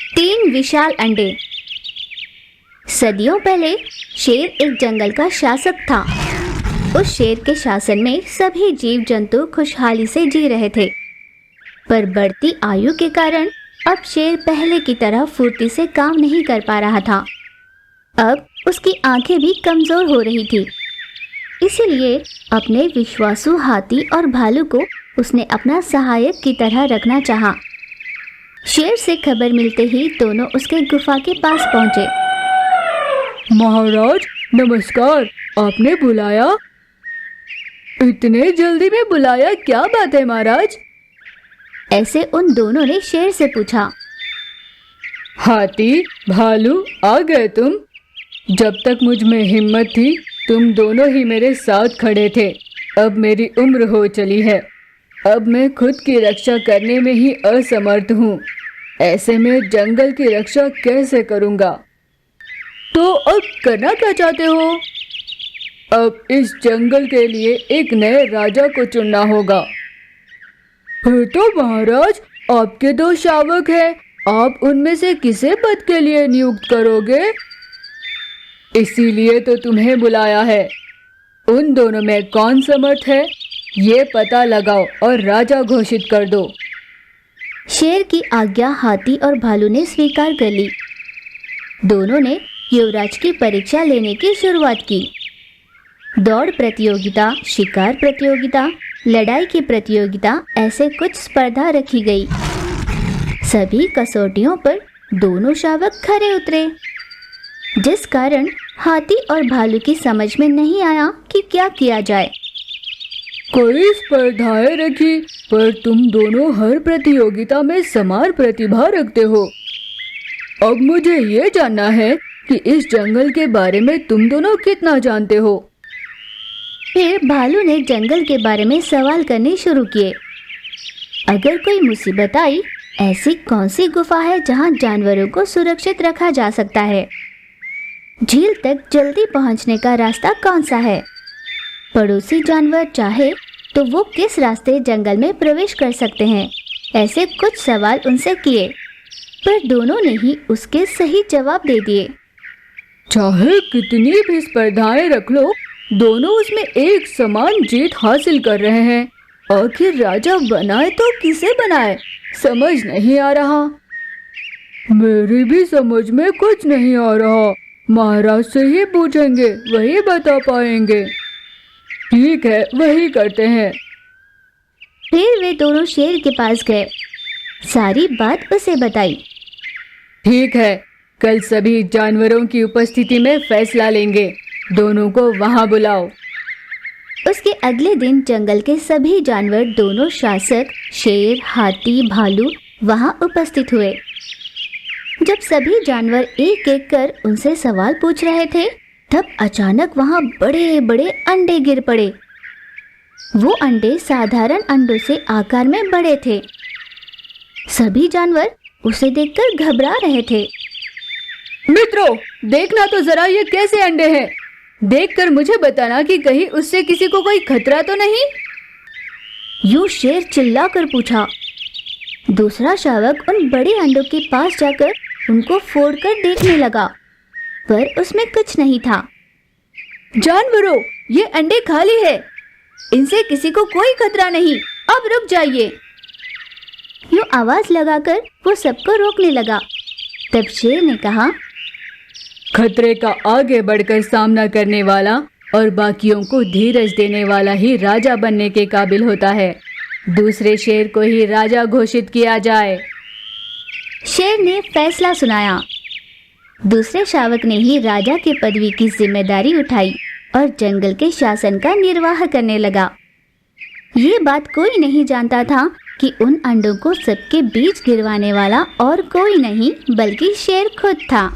तीन विशाल अंडे। सदियों पहले शेर एक जंगल का शासक था। उस शेर के शासन में सभी जीव जंतु खुशहाली से जी रहे थे, पर बढ़ती आयु के कारण अब शेर पहले की तरह फुर्ती से काम नहीं कर पा रहा था। अब उसकी आंखें भी कमजोर हो रही थी। इसीलिए अपने विश्वासु हाथी और भालू को उसने अपना सहायक की तरह रखना चाहा। शेर से खबर मिलते ही दोनों उसके गुफा के पास पहुंचे। महाराज नमस्कार, आपने बुलाया? इतने जल्दी में बुलाया, क्या बात है महाराज? ऐसे उन दोनों ने शेर से पूछा। हाथी भालू आ गए तुम? जब तक मुझ में हिम्मत थी तुम दोनों ही मेरे साथ खड़े थे। अब मेरी उम्र हो चली है, अब मैं खुद की रक्षा करने में ही असमर्थ हूँ। ऐसे में जंगल की रक्षा कैसे करूँगा? तो अब करना क्या चाहते हो? अब इस जंगल के लिए एक नए राजा को चुनना होगा। फिर तो महाराज आपके दो शावक हैं, आप उनमें से किसे पद के लिए नियुक्त करोगे? इसीलिए तो तुम्हें बुलाया है। उन दोनों में कौन समर्थ है ये पता लगाओ और राजा घोषित कर दो। शेर की आज्ञा हाथी और भालू ने स्वीकार कर ली। दोनों ने युवराज की परीक्षा लेने की शुरुआत की। दौड़ प्रतियोगिता, शिकार प्रतियोगिता, लड़ाई की प्रतियोगिता, ऐसे कुछ स्पर्धा रखी गई। सभी कसौटियों पर दोनों शावक खरे उतरे, जिस कारण हाथी और भालू की समझ में नहीं आया कि क्या किया जाए। कई स्पर्धाएं रखी, पर तुम दोनों हर प्रतियोगिता में समान प्रतिभा रखते हो। अब मुझे ये जानना है कि इस जंगल के बारे में तुम दोनों कितना जानते हो? फिर भालू ने जंगल के बारे में सवाल करने शुरू किए। अगर कोई मुसीबत आई, ऐसी कौन सी गुफा है जहां जानवरों को सुरक्षित रखा जा सकता है? झील तक जल्दी पहुंचने का रास्ता कौन सा है? पड़ोसी जानवर चाहे तो वो किस रास्ते जंगल में प्रवेश कर सकते हैं? ऐसे कुछ सवाल उनसे किए, पर दोनों ने ही उसके सही जवाब दे दिए। चाहे कितनी भी स्पर्धाएं रख लो, दोनों उसमें एक समान जीत हासिल कर रहे हैं। आखिर राजा बनाए तो किसे बनाए, समझ नहीं आ रहा। मेरी भी समझ में कुछ नहीं आ रहा। महाराज से ही पूछेंगे, वही बता पाएंगे। ठीक है, वही करते हैं। फिर वे दोनों शेर के पास गए, सारी बात उसे बताई। ठीक है, कल सभी जानवरों की उपस्थिति में फैसला लेंगे। दोनों को वहां बुलाओ। उसके अगले दिन जंगल के सभी जानवर, दोनों शासक शेर, हाथी, भालू वहां उपस्थित हुए। जब सभी जानवर एक एक कर उनसे सवाल पूछ रहे थे, तब अचानक वहां बड़े बड़े अंडे गिर पड़े। वो अंडे साधारण अंडों से आकार में बड़े थे। सभी जानवर उसे देखकर घबरा रहे थे। मित्रों, देखना तो जरा ये कैसे अंडे हैं। देखकर मुझे बताना कि कहीं उससे किसी को कोई खतरा तो नहीं। यूं शेर चिल्लाकर पूछा। दूसरा शावक उन बड़े अंडों के पास जाकर उनको फोड़कर देखने लगा, पर उसमें कुछ नहीं था। जानवरों, ये अंडे खाली है, इनसे किसी को कोई खतरा नहीं, अब रुक जाइए। यूं आवाज लगाकर वो सबको रोकने लगा। तब शेर ने कहा, खतरे का आगे बढ़कर सामना करने वाला और बाकियों को धीरज देने वाला ही राजा बनने के काबिल होता है। दूसरे शेर को ही राजा घोषित किया जाए। शेर ने फैसला सुनाया। दूसरे शावक ने ही राजा की पदवी की जिम्मेदारी उठाई और जंगल के शासन का निर्वाह करने लगा। ये बात कोई नहीं जानता था कि उन अंडों को सबके बीच गिरवाने वाला और कोई नहीं बल्कि शेर खुद था।